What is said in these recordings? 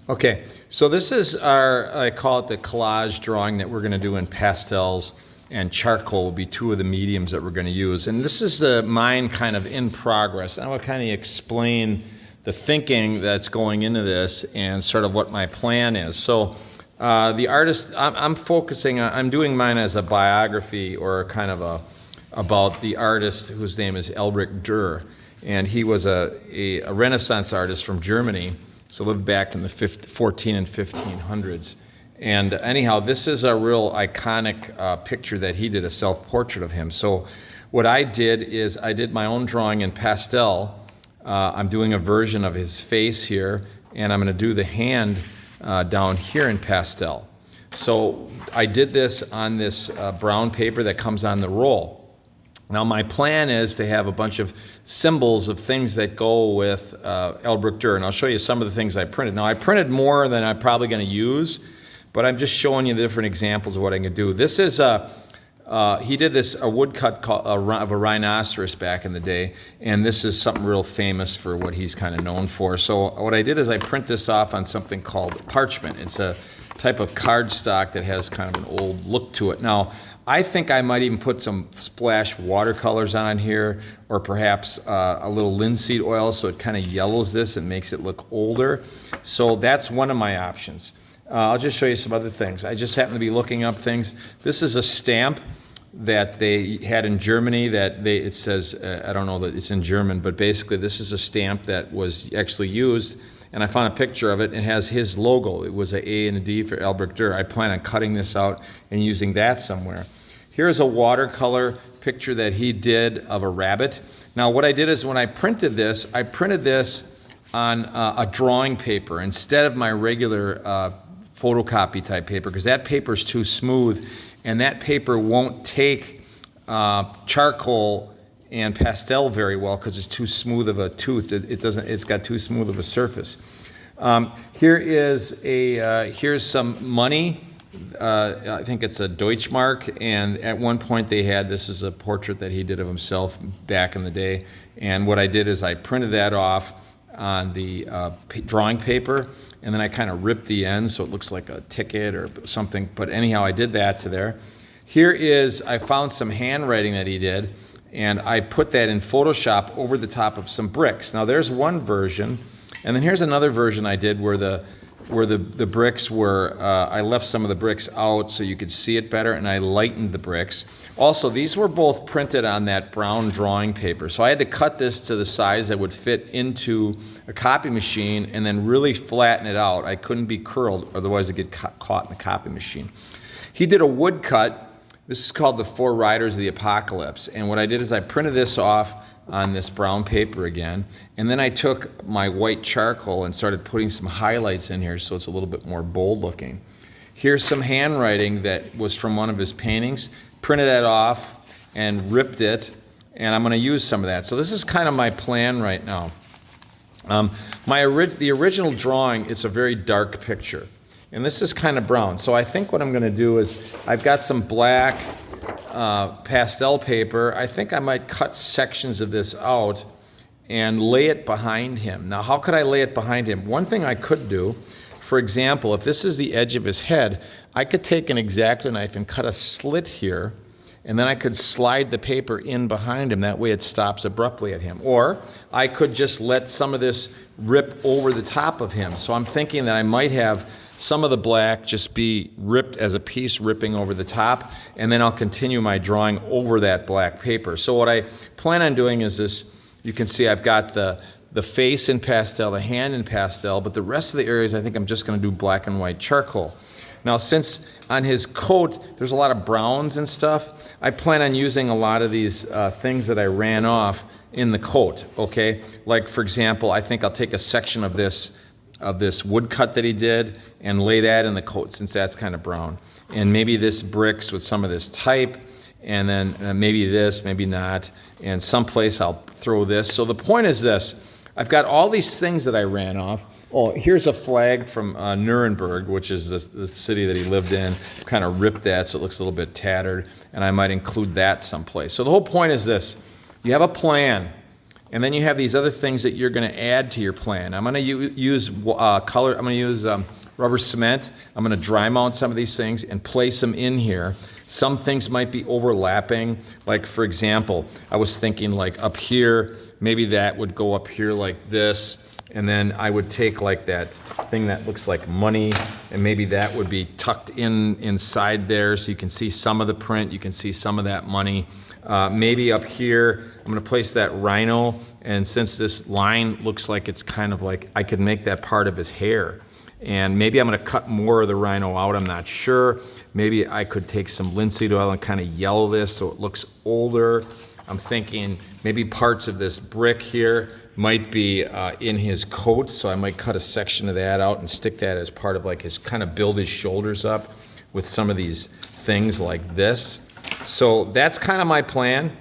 Okay, so this is our, I call it the collage drawing that we're going to do in pastels, and charcoal will be two of the mediums that we're going to use. And this is mine kind of in progress. I will kind of explain the thinking that's going into this and sort of what my plan is. So the artist, I'm focusing on, I'm doing mine as a biography or kind of about the artist whose name is Elbricht Dürer. And he was a Renaissance artist from Germany. So lived back in the 14 and 1500s. And anyhow, this is a real iconic picture that he did, a self-portrait of him. So what I did is I did my own drawing in pastel. I'm doing a version of his face here, and I'm going to do the hand down here in pastel. So I did this on this brown paper that comes on the roll. Now my plan is to have a bunch of symbols of things that go with Elbricht Dürer, and I'll show you some of the things I printed. Now I printed more than I'm probably going to use, but I'm just showing you the different examples of what I can do. This is he did a woodcut of a rhinoceros back in the day, and this is something real famous for what he's kind of known for. So what I did is I print this off on something called parchment. It's a type of cardstock that has kind of an old look to it. Now, I think I might even put some splash watercolors on here, or perhaps a little linseed oil so it kind of yellows this and makes it look older. So that's one of my options. I'll just show you some other things. I just happen to be looking up things. This is a stamp that they had in Germany it says, I don't know that it's in German, but basically this is a stamp that was actually used, and I found a picture of it. It has his logo. It was an A and a D for Elbricht Dürer. I plan on cutting this out and using that somewhere. Here's a watercolor picture that he did of a rabbit. Now what I did is when I printed this on a drawing paper instead of my regular photocopy type paper, because that paper is too smooth, and that paper won't take charcoal and pastel very well because it's too smooth of a tooth. It's got too smooth of a surface. Here's some money. I think it's a Deutschmark, and at one point this is a portrait that he did of himself back in the day, and what I did is I printed that off on the drawing paper, and then I kind of ripped the end so it looks like a ticket or something, but anyhow I did that to there. I found some handwriting that he did, and I put that in Photoshop over the top of some bricks. Now there's one version, and then here's another version I did where the bricks were, I left some of the bricks out so you could see it better, and I lightened the bricks. Also, these were both printed on that brown drawing paper, so I had to cut this to the size that would fit into a copy machine and then really flatten it out. I couldn't be curled, otherwise it'd get caught in the copy machine. He did a woodcut. This is called The Four Riders of the Apocalypse, and what I did is I printed this off on this brown paper again, and then I took my white charcoal and started putting some highlights in here so it's a little bit more bold looking. Here's some handwriting that was from one of his paintings. Printed that off and ripped it, and I'm going to use some of that. So this is kind of my plan right now. The original drawing, it's a very dark picture, and this is kind of brown. So I think what I'm going to do is I've got some black pastel paper. I think I might cut sections of this out and lay it behind him. Now, how could I lay it behind him? One thing I could do, for example, if this is the edge of his head, I could take an X-Acto knife and cut a slit here, and then I could slide the paper in behind him. That way it stops abruptly at him. Or I could just let some of this rip over the top of him. So I'm thinking that I might have some of the black just be ripped as a piece ripping over the top, and then I'll continue my drawing over that black paper. So what I plan on doing is this. You can see I've got the face in pastel, the hand in pastel, but the rest of the areas I think I'm just going to do black and white charcoal. Now, since on his coat there's a lot of browns and stuff, I plan on using a lot of these things that I ran off in the coat, okay? Like, for example, I think I'll take a section of this woodcut that he did and lay that in the coat, since that's kind of brown. And maybe this bricks with some of this type, and then maybe this, maybe not, and someplace I'll throw this. So the point is this. I've got all these things that I ran off. Oh, here's a flag from Nuremberg, which is the city that he lived in. Kind of ripped that so it looks a little bit tattered, and I might include that someplace. So the whole point is this. You have a plan. And then you have these other things that you're going to add to your plan. I'm going to use color. I'm going to use rubber cement. I'm going to dry mount some of these things and place them in here. Some things might be overlapping. Like, for example, I was thinking like up here, maybe that would go up here like this. And then I would take like that thing that looks like money, and maybe that would be tucked inside there so you can see some of the print, you can see some of that money. Maybe up here, I'm gonna place that rhino, and since this line looks like it's kind of like, I could make that part of his hair. And maybe I'm gonna cut more of the rhino out, I'm not sure. Maybe I could take some linseed oil and kind of yellow this so it looks older. I'm thinking maybe parts of this brick here might be in his coat, so I might cut a section of that out and stick that as part of like his, kind of build his shoulders up with some of these things like this. So that's kind of my plan.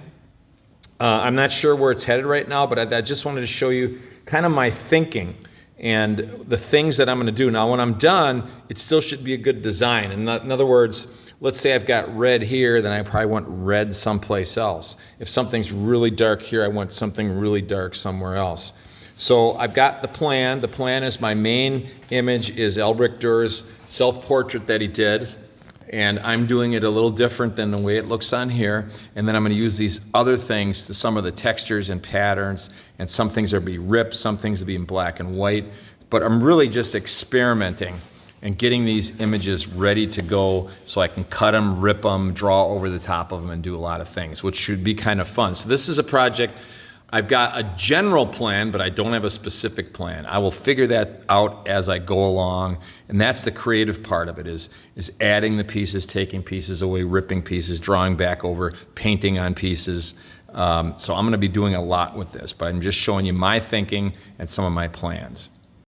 I'm not sure where it's headed right now, but I just wanted to show you kind of my thinking and the things that I'm going to do. Now, when I'm done, it still should be a good design. In other words, let's say I've got red here, then I probably want red someplace else. If something's really dark here, I want something really dark somewhere else. So I've got the plan. The plan is my main image is Elbrick Durr's self-portrait that he did. And I'm doing it a little different than the way it looks on here. And then I'm going to use these other things, some of the textures and patterns, and some things will be ripped, some things will be in black and white. But I'm really just experimenting and getting these images ready to go so I can cut them, rip them, draw over the top of them, and do a lot of things, which should be kind of fun. So this is a project. I've got a general plan, but I don't have a specific plan. I will figure that out as I go along, and that's the creative part of it, is adding the pieces, taking pieces away, ripping pieces, drawing back over, painting on pieces. So I'm gonna be doing a lot with this, but I'm just showing you my thinking and some of my plans.